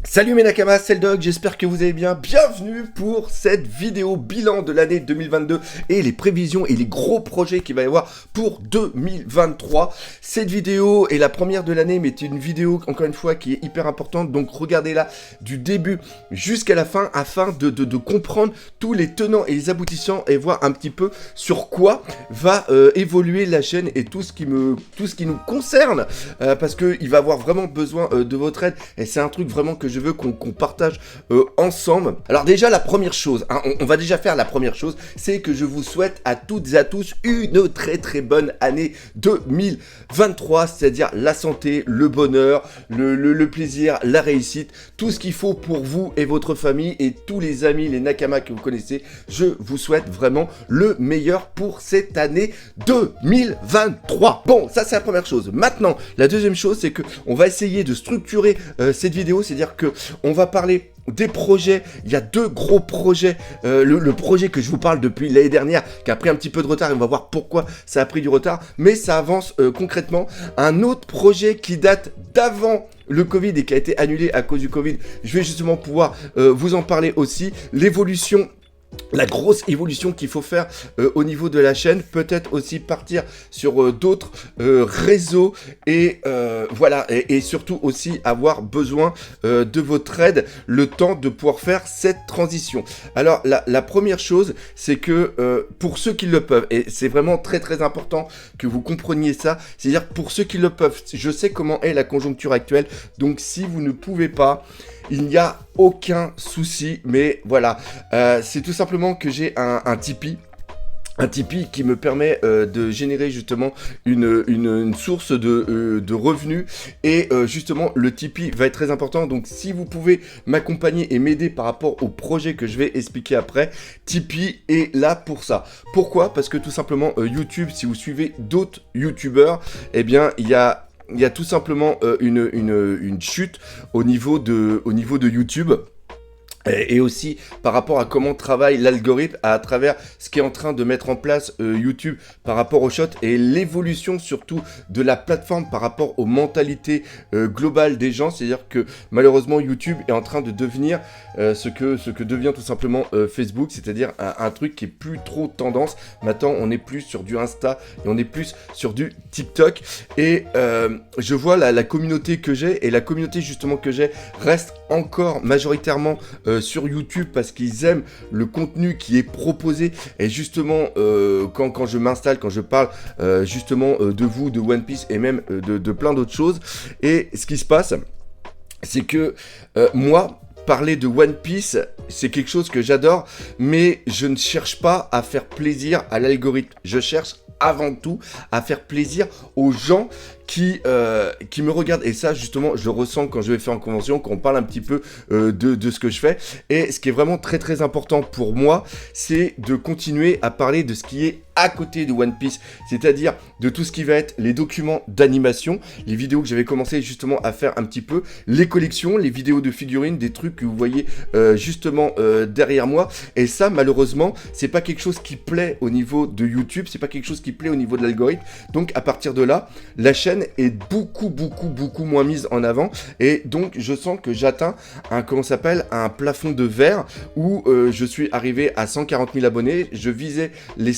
Salut mes Nakamas, c'est le Dog, j'espère que vous allez bien. Bienvenue pour cette vidéo bilan de l'année 2022 et les prévisions et les gros projets qu'il va y avoir pour 2023. Cette vidéo est la première de l'année, mais c'est une vidéo, encore une fois, qui est hyper importante. Donc regardez-la du début jusqu'à la fin afin de comprendre tous les tenants et les aboutissants et voir un petit peu sur quoi va évoluer la chaîne et tout ce qui nous concerne. Parce qu'il va avoir vraiment besoin de votre aide et c'est un truc vraiment que je veux qu'on partage ensemble. Alors déjà la première chose, hein, on va déjà faire la première chose, c'est que je vous souhaite à toutes et à tous une très bonne année 2023, c'est-à-dire la santé, le bonheur, le plaisir, la réussite, tout ce qu'il faut pour vous et votre famille et tous les amis, les Nakamas que vous connaissez. Je vous souhaite vraiment le meilleur pour cette année 2023. Bon, ça c'est la première chose. Maintenant, la deuxième chose, c'est que on va essayer de structurer cette vidéo, c'est-à-dire que on va parler des projets. Il y a deux gros projets. Le projet que je vous parle depuis l'année dernière, qui a pris un petit peu de retard, et on va voir pourquoi ça a pris du retard, mais ça avance concrètement. Un autre projet qui date d'avant le Covid et qui a été annulé à cause du Covid, je vais justement pouvoir vous en parler aussi. L'évolution, la grosse évolution qu'il faut faire au niveau de la chaîne, peut-être aussi partir sur d'autres réseaux et voilà, et surtout aussi avoir besoin de votre aide le temps de pouvoir faire cette transition. Alors la première chose, c'est que pour ceux qui le peuvent, et c'est vraiment très important que vous compreniez ça, c'est-à-dire pour ceux qui le peuvent, je sais comment est la conjoncture actuelle, donc si vous ne pouvez pas, il n'y a aucun souci, mais voilà, c'est tout simplement que j'ai un Tipeee. Un Tipeee qui me permet de générer justement une source de revenus et justement le Tipeee va être très important. Donc si vous pouvez m'accompagner et m'aider par rapport au projet que je vais expliquer après, Tipeee est là pour ça. Pourquoi? Parce que tout simplement YouTube, si vous suivez d'autres YouTubeurs, eh bien il y a tout simplement une chute au niveau de YouTube. Et aussi par rapport à comment travaille l'algorithme à travers ce qui est en train de mettre en place YouTube par rapport aux shots et l'évolution surtout de la plateforme par rapport aux mentalités globales des gens. C'est-à-dire que malheureusement YouTube est en train de devenir ce que devient tout simplement Facebook, c'est-à-dire un truc qui est plus trop tendance. Maintenant on est plus sur du Insta et on est plus sur du TikTok. Et je vois la communauté que j'ai, et la communauté justement que j'ai reste encore majoritairement sur YouTube parce qu'ils aiment le contenu qui est proposé. Et justement quand je m'installe, quand je parle justement de vous, de One Piece et même de plein d'autres choses, et ce qui se passe, c'est que moi, parler de One Piece, c'est quelque chose que j'adore, mais je ne cherche pas à faire plaisir à l'algorithme. Je cherche avant tout à faire plaisir aux gens qui me regardent. Et ça, justement, je le ressens quand je vais faire en convention, quand on parle un petit peu de ce que je fais. Et ce qui est vraiment très important pour moi, c'est de continuer à parler de ce qui est à côté de One Piece, c'est-à-dire de tout ce qui va être les documents d'animation, les vidéos que j'avais commencé justement à faire un petit peu, les collections, les vidéos de figurines, des trucs que vous voyez justement derrière moi. Et ça, malheureusement, c'est pas quelque chose qui plaît au niveau de YouTube, c'est pas quelque chose qui plaît au niveau de l'algorithme. Donc à partir de là, la chaîne est beaucoup moins mise en avant, et donc je sens que j'atteins un plafond de verre où je suis arrivé à 140 000 abonnés. Je visais les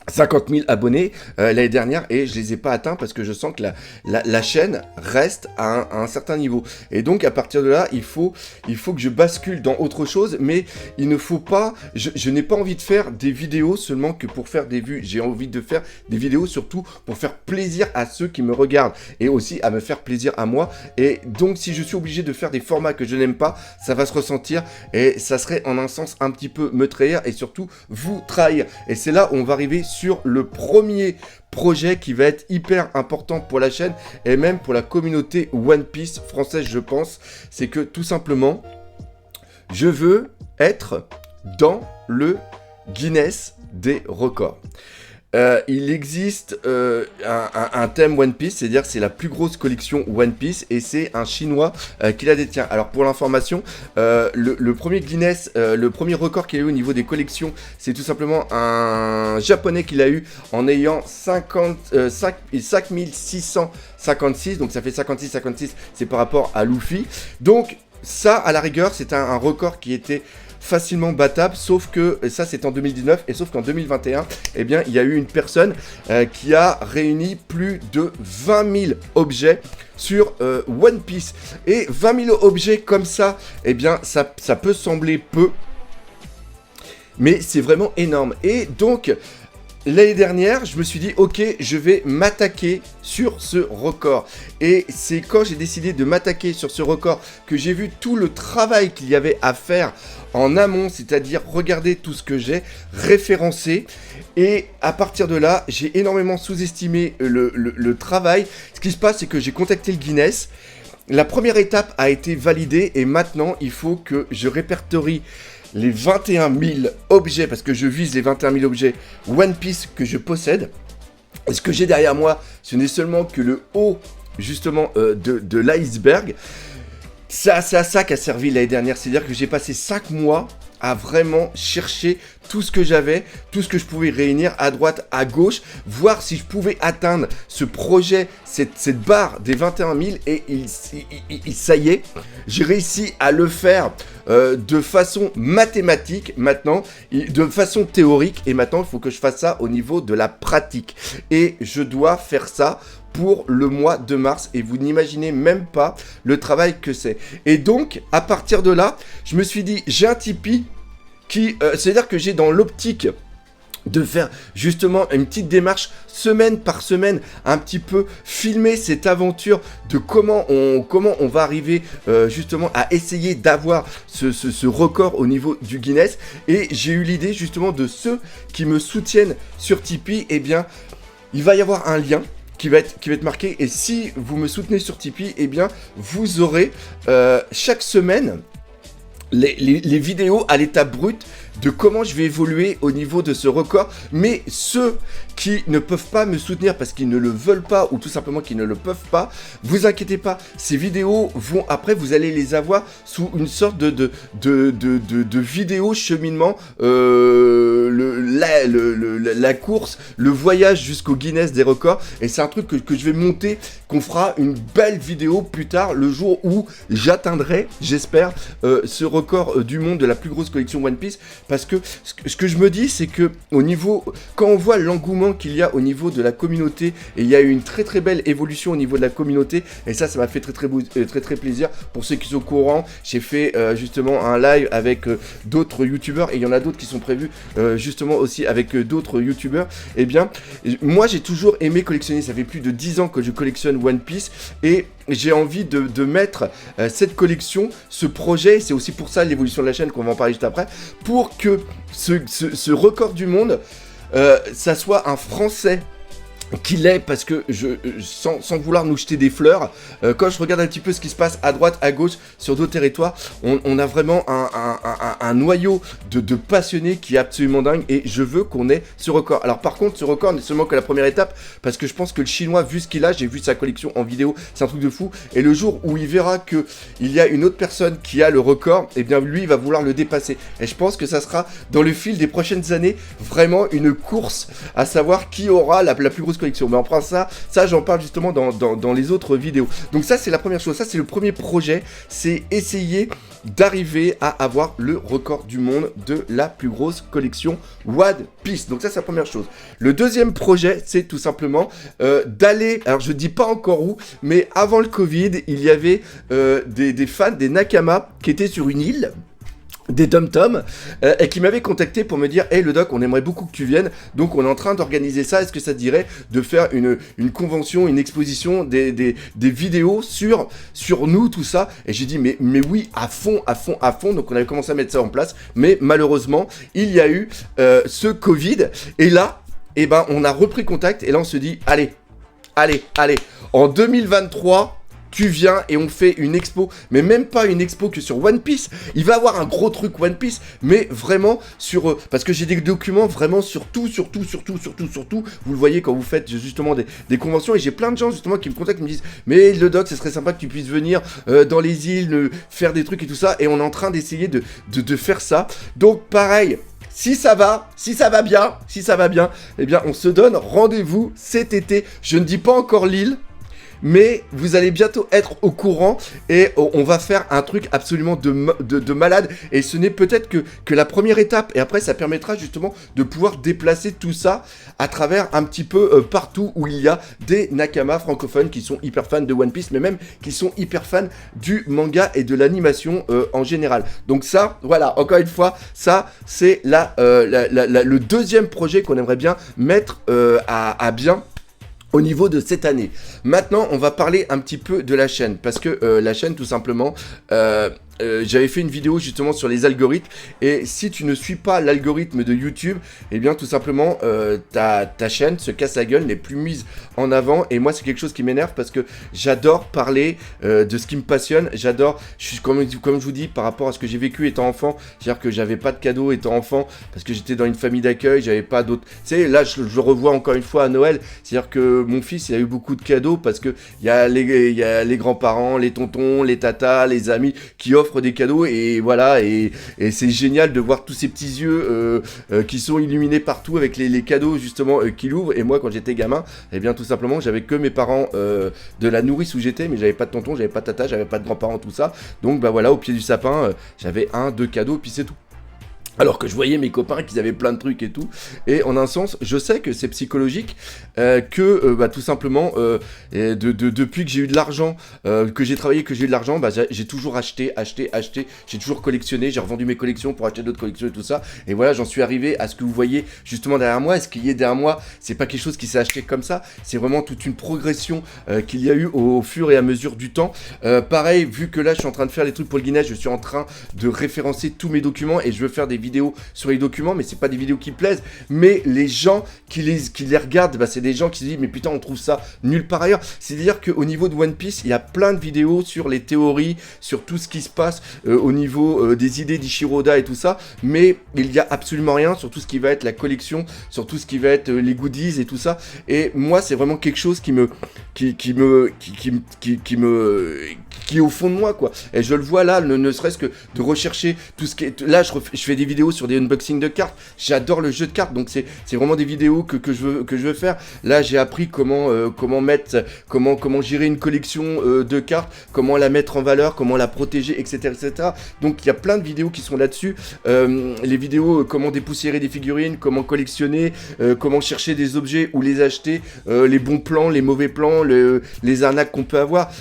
50 000 abonnés l'année dernière et je les ai pas atteints parce que je sens que la chaîne reste à un certain niveau. Et donc à partir de là, il faut que je bascule dans autre chose, mais il ne faut pas, je n'ai pas envie de faire des vidéos seulement que pour faire des vues. J'ai envie de faire des vidéos surtout pour faire plaisir à ceux qui me regardent et aussi à me faire plaisir à moi. Et donc si je suis obligé de faire des formats que je n'aime pas, ça va se ressentir et ça serait en un sens un petit peu me trahir et surtout vous trahir. Et c'est là où on va arriver sur le premier projet qui va être hyper important pour la chaîne et même pour la communauté One Piece française, je pense. C'est que tout simplement, je veux être dans le Guinness des records. Il existe un thème One Piece, c'est-à-dire c'est la plus grosse collection One Piece et c'est un Chinois qui la détient. Alors pour l'information, le premier Guinness, le premier record qu'il a eu au niveau des collections, c'est tout simplement un Japonais qui l'a eu en ayant 5656, donc ça fait 56, c'est par rapport à Luffy. Donc ça, à la rigueur, c'est un record qui était facilement battable, sauf que, et ça c'est en 2019, et sauf qu'en 2021, eh bien, il y a eu une personne qui a réuni plus de 20 000 objets sur One Piece. Et 20 000 objets comme ça, eh bien, ça peut sembler peu, mais c'est vraiment énorme. Et donc, l'année dernière, je me suis dit, ok, je vais m'attaquer sur ce record. Et c'est quand j'ai décidé de m'attaquer sur ce record que j'ai vu tout le travail qu'il y avait à faire en amont, c'est-à-dire regarder tout ce que j'ai référencé. Et à partir de là, j'ai énormément sous-estimé le travail. Ce qui se passe, c'est que j'ai contacté le Guinness. La première étape a été validée et maintenant, il faut que je répertorie les 21 000 objets, parce que je vise les 21 000 objets One Piece que je possède. Et ce que j'ai derrière moi, ce n'est seulement que le haut, justement, de l'iceberg. C'est à ça qu'a servi l'année dernière. C'est-à-dire que j'ai passé 5 mois à vraiment chercher tout ce que j'avais, tout ce que je pouvais réunir à droite, à gauche, voir si je pouvais atteindre ce projet, cette barre des 21 000, et ça y est, j'ai réussi à le faire de façon mathématique maintenant, de façon théorique, et maintenant il faut que je fasse ça au niveau de la pratique. Et je dois faire ça pour le mois de mars, et vous n'imaginez même pas le travail que c'est. Et donc, à partir de là, je me suis dit, j'ai un Tipeee qui... c'est-à-dire que j'ai dans l'optique de faire justement une petite démarche semaine par semaine, un petit peu filmer cette aventure de comment on va arriver justement à essayer d'avoir ce record au niveau du Guinness. Et j'ai eu l'idée justement de ceux qui me soutiennent sur Tipeee, eh bien, il va y avoir un lien qui va être marqué, et si vous me soutenez sur Tipeee, eh bien, vous aurez chaque semaine les vidéos à l'état brut de comment je vais évoluer au niveau de ce record. Mais ceux qui ne peuvent pas me soutenir parce qu'ils ne le veulent pas, ou tout simplement qu'ils ne le peuvent pas, vous inquiétez pas, ces vidéos vont, après vous allez les avoir sous une sorte de vidéo cheminement, la course, le voyage jusqu'au Guinness des records. Et c'est un truc que je vais monter, qu'on fera une belle vidéo plus tard, le jour où j'atteindrai, j'espère, ce record du monde de la plus grosse collection One Piece. Parce que ce que je me dis, c'est que au niveau, quand on voit l'engouement qu'il y a au niveau de la communauté, et il y a eu une très très belle évolution au niveau de la communauté, et ça m'a fait très plaisir. Pour ceux qui sont au courant, j'ai fait justement un live avec d'autres youtubeurs, et il y en a d'autres qui sont prévus justement aussi avec d'autres youtubeurs. Et bien, moi j'ai toujours aimé collectionner, ça fait plus de 10 ans que je collectionne One Piece, et j'ai envie de mettre cette collection, ce projet, c'est aussi pour ça l'évolution de la chaîne qu'on va en parler juste après, pour que ce record du monde, ça soit un Français qui l'est, parce que sans vouloir nous jeter des fleurs, quand je regarde un petit peu ce qui se passe à droite, à gauche, sur d'autres territoires, on a vraiment un noyau de passionnés qui est absolument dingue, et je veux qu'on ait ce record. Alors par contre, ce record n'est seulement que la première étape, parce que je pense que le chinois, vu ce qu'il a, j'ai vu sa collection en vidéo, c'est un truc de fou, et le jour où il verra qu'il y a une autre personne qui a le record, et bien lui, il va vouloir le dépasser. Et je pense que ça sera, dans le fil des prochaines années, vraiment une course à savoir qui aura la plus grosse collection. Mais enfin ça j'en parle justement dans les autres vidéos. Donc ça c'est la première chose, ça c'est le premier projet, c'est essayer d'arriver à avoir le record du monde de la plus grosse collection One Piece. Donc ça c'est la première chose. Le deuxième projet, c'est tout simplement d'aller, alors je dis pas encore où, mais avant le Covid, il y avait des fans, des Nakama qui étaient sur une île, des dom-toms, et qui m'avaient contacté pour me dire « Hey le doc, on aimerait beaucoup que tu viennes, donc on est en train d'organiser ça, est-ce que ça te dirait de faire une convention, une exposition, des vidéos sur nous, tout ça ?» Et j'ai dit mais oui, à fond, donc on avait commencé à mettre ça en place, mais malheureusement, il y a eu ce Covid, et là, eh ben, on a repris contact, et là on se dit « Allez, en 2023, tu viens et on fait une expo, mais même pas une expo que sur One Piece. Il va y avoir un gros truc One Piece, mais vraiment sur... parce que j'ai des documents vraiment sur tout. Vous le voyez quand vous faites justement des conventions, et j'ai plein de gens justement qui me contactent, qui me disent « Mais le doc, ce serait sympa que tu puisses venir dans les îles, faire des trucs et tout ça. » Et on est en train d'essayer de faire ça. Donc pareil... Si ça va bien, eh bien, on se donne rendez-vous cet été. Je ne dis pas encore l'île, mais vous allez bientôt être au courant et on va faire un truc absolument de malade. Et ce n'est peut-être que la première étape. Et après, ça permettra justement de pouvoir déplacer tout ça à travers un petit peu partout où il y a des nakamas francophones qui sont hyper fans de One Piece, mais même qui sont hyper fans du manga et de l'animation en général. Donc ça, voilà, encore une fois, ça c'est le deuxième projet qu'on aimerait bien mettre à bien au niveau de cette année. Maintenant, on va parler un petit peu de la chaîne, parce que la chaîne, tout simplement, j'avais fait une vidéo justement sur les algorithmes, et si tu ne suis pas l'algorithme de YouTube, eh bien tout simplement ta chaîne se casse la gueule, n'est plus mise en avant. Et moi c'est quelque chose qui m'énerve parce que j'adore parler de ce qui me passionne. J'adore, comme je vous dis, par rapport à ce que j'ai vécu étant enfant, c'est-à-dire que j'avais pas de cadeaux étant enfant parce que j'étais dans une famille d'accueil, j'avais pas d'autres. Tu sais, là je le revois encore une fois à Noël, c'est-à-dire que mon fils il a eu beaucoup de cadeaux parce que il y a les grands-parents, les tontons, les tatas, les amis qui offrent des cadeaux, et voilà, et c'est génial de voir tous ces petits yeux qui sont illuminés partout avec les cadeaux justement qu'il ouvre. Et moi quand j'étais gamin, eh bien tout simplement j'avais que mes parents de la nourrice où j'étais, mais j'avais pas de tonton, j'avais pas de tata, j'avais pas de grands-parents, tout ça. Donc bah voilà, au pied du sapin j'avais 1-2 cadeaux, puis c'est tout. Alors que je voyais mes copains qu'ils avaient plein de trucs et tout. Et en un sens, je sais que c'est psychologique, que tout simplement, depuis que j'ai eu de l'argent, que j'ai travaillé, que j'ai eu de l'argent, j'ai toujours acheté. J'ai toujours collectionné, j'ai revendu mes collections pour acheter d'autres collections et tout ça. Et voilà, j'en suis arrivé à ce que vous voyez justement derrière moi. Et ce qu'il y a derrière moi, c'est pas quelque chose qui s'est acheté comme ça. C'est vraiment toute une progression qu'il y a eu au fur et à mesure du temps. Pareil, vu que là, je suis en train de faire les trucs pour le Guinness, je suis en train de référencer tous mes documents et je veux faire des vidéos sur les documents, mais c'est pas des vidéos qui plaisent, mais les gens qui les regardent, c'est des gens qui se disent mais putain on trouve ça nulle part ailleurs. C'est-à-dire qu'au niveau de One Piece, il y a plein de vidéos sur les théories, sur tout ce qui se passe au niveau des idées d'Ishiroda et tout ça, mais il y a absolument rien sur tout ce qui va être la collection, sur tout ce qui va être les goodies et tout ça. Et moi c'est vraiment quelque chose qui est au fond de moi, quoi. Et je le vois là, ne serait-ce que de rechercher tout ce qui est... Là, je fais des vidéos sur des unboxings de cartes. J'adore le jeu de cartes, donc c'est vraiment des vidéos que je veux faire. Là, j'ai appris comment gérer une collection de cartes, comment la mettre en valeur, comment la protéger, etc., etc. Donc, il y a plein de vidéos qui sont là-dessus. Les vidéos, comment dépoussiérer des figurines, comment collectionner, comment chercher des objets ou les acheter, les bons plans, les mauvais plans, les arnaques qu'on peut avoir.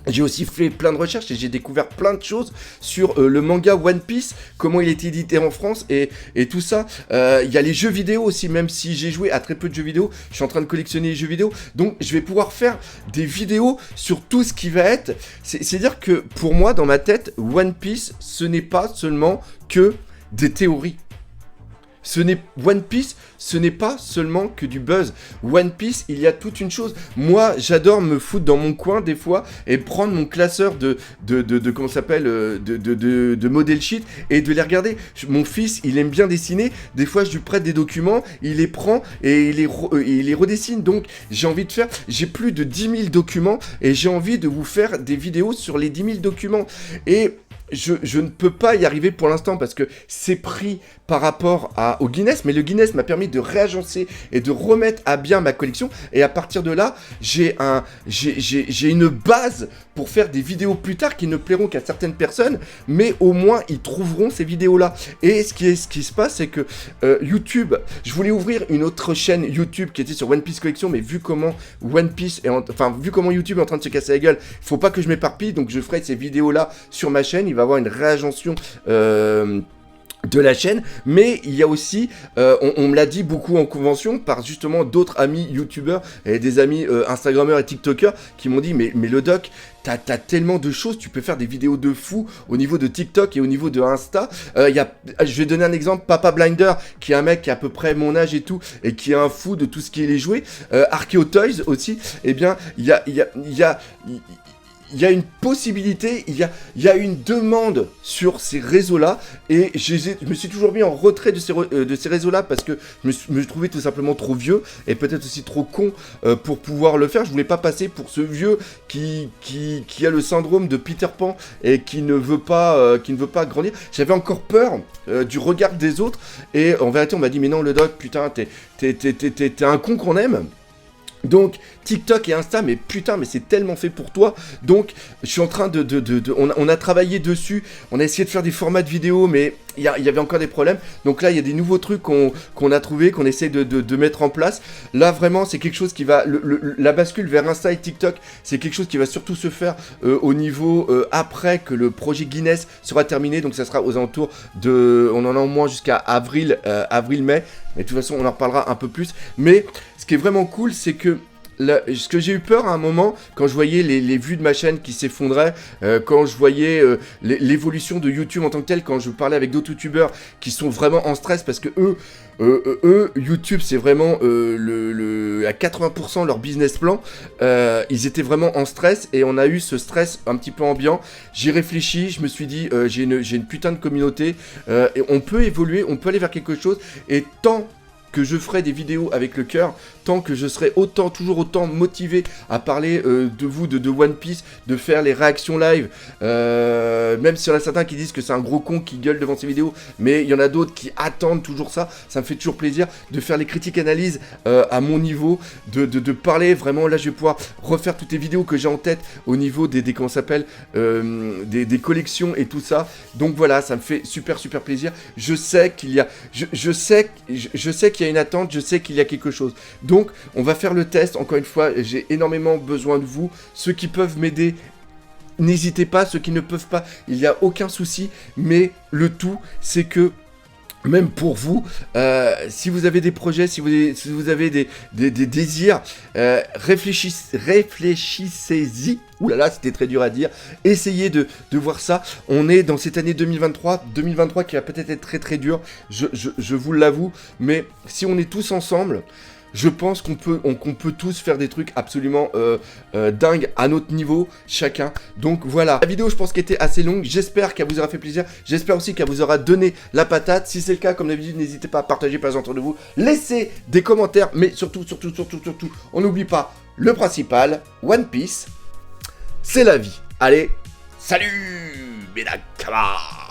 J'ai aussi fait plein de recherches et j'ai découvert plein de choses sur le manga One Piece, comment il est édité en France et tout ça. Il y a les jeux vidéo aussi, même si j'ai joué à très peu de jeux vidéo, je suis en train de collectionner les jeux vidéo. Donc je vais pouvoir faire des vidéos sur tout ce qui va être... C'est-à-dire que pour moi, dans ma tête, One Piece, ce n'est pas seulement que des théories. One Piece, ce n'est pas seulement que du buzz. One Piece, il y a toute une chose. Moi, j'adore me foutre dans mon coin des fois et prendre mon classeur de model sheet et de les regarder. Mon fils, il aime bien dessiner. Des fois, je lui prête des documents, il les prend et il les redessine. Donc, j'ai plus de 10 000 documents et j'ai envie de vous faire des vidéos sur les 10 000 documents. Et je ne peux pas y arriver pour l'instant parce que c'est pris par rapport au Guinness, mais le Guinness m'a permis de réagencer et de remettre à bien ma collection, et à partir de là, j'ai une base pour faire des vidéos plus tard qui ne plairont qu'à certaines personnes, mais au moins ils trouveront ces vidéos-là. Et ce qui se passe, c'est que YouTube, je voulais ouvrir une autre chaîne YouTube qui était sur One Piece Collection, mais vu comment vu comment YouTube est en train de se casser la gueule, il faut pas que je m'éparpille, donc je ferai ces vidéos-là sur ma chaîne. Il va y avoir une réagention de la chaîne, mais il y a aussi, on me l'a dit beaucoup en convention par justement d'autres amis youtubeurs et des amis instagrammeurs et tiktokers qui m'ont dit mais le doc, t'as tellement de choses, tu peux faire des vidéos de fou au niveau de TikTok et au niveau de Insta. Je vais donner un exemple, Papa Blinder, qui est un mec qui a à peu près mon âge et tout, et qui est un fou de tout ce qui est les jouets. Archeo Toys aussi, eh bien, il y a une possibilité, il y a une demande sur ces réseaux-là, et je me suis toujours mis en retrait de ces réseaux-là parce que je me trouvais tout simplement trop vieux et peut-être aussi trop con pour pouvoir le faire. Je voulais pas passer pour ce vieux qui a le syndrome de Peter Pan et qui ne veut pas grandir. J'avais encore peur du regard des autres, et en vérité on m'a dit mais non le doc, putain t'es un con qu'on aime. Donc, TikTok et Insta, mais putain, mais c'est tellement fait pour toi. Donc, je suis en train on a travaillé dessus, on a essayé de faire des formats de vidéo, mais il y avait encore des problèmes. Donc là, il y a des nouveaux trucs qu'on a trouvé, qu'on essaie de mettre en place. Là, vraiment, c'est quelque chose qui va... la bascule vers Insta et TikTok, c'est quelque chose qui va surtout se faire au niveau après que le projet Guinness sera terminé. Donc, ça sera aux alentours de... On en a au moins jusqu'à avril, mai. Mais de toute façon, on en reparlera un peu plus. Mais ce qui est vraiment cool, c'est que ce que j'ai eu peur à un moment, quand je voyais les vues de ma chaîne qui s'effondraient, quand je voyais l'évolution de YouTube en tant que tel, quand je parlais avec d'autres youtubeurs qui sont vraiment en stress parce que eux YouTube c'est vraiment à 80% leur business plan, ils étaient vraiment en stress et on a eu ce stress un petit peu ambiant. J'ai réfléchi, je me suis dit j'ai une putain de communauté et on peut évoluer, on peut aller vers quelque chose et tant que je ferai des vidéos avec le cœur, tant que je serai toujours autant motivé à parler de vous, de One Piece, de faire les réactions live, même s'il y en a certains qui disent que c'est un gros con qui gueule devant ces vidéos, mais il y en a d'autres qui attendent toujours ça, ça me fait toujours plaisir de faire les critiques analyses à mon niveau, de parler vraiment, là je vais pouvoir refaire toutes les vidéos que j'ai en tête au niveau des comment ça s'appelle, des collections et tout ça, donc voilà, ça me fait super plaisir, je sais qu'il y a, je sais qu'il y a une attente, je sais qu'il y a quelque chose. Donc, on va faire le test. Encore une fois, j'ai énormément besoin de vous. Ceux qui peuvent m'aider, n'hésitez pas. Ceux qui ne peuvent pas, il n'y a aucun souci. Mais le tout, c'est que même pour vous, si vous avez des projets, si vous avez des désirs, réfléchissez-y. Ouh là là, c'était très dur à dire. Essayez de voir ça. On est dans cette année 2023 qui va peut-être être très dur, je vous l'avoue. Mais si on est tous ensemble, je pense qu'on peut tous faire des trucs absolument dingues à notre niveau, chacun. Donc voilà, la vidéo je pense qu'elle était assez longue, j'espère qu'elle vous aura fait plaisir, j'espère aussi qu'elle vous aura donné la patate. Si c'est le cas, comme d'habitude, n'hésitez pas à partager par exemple entre vous, laissez des commentaires, mais surtout, on n'oublie pas le principal, One Piece, c'est la vie. Allez, salut, Medakama.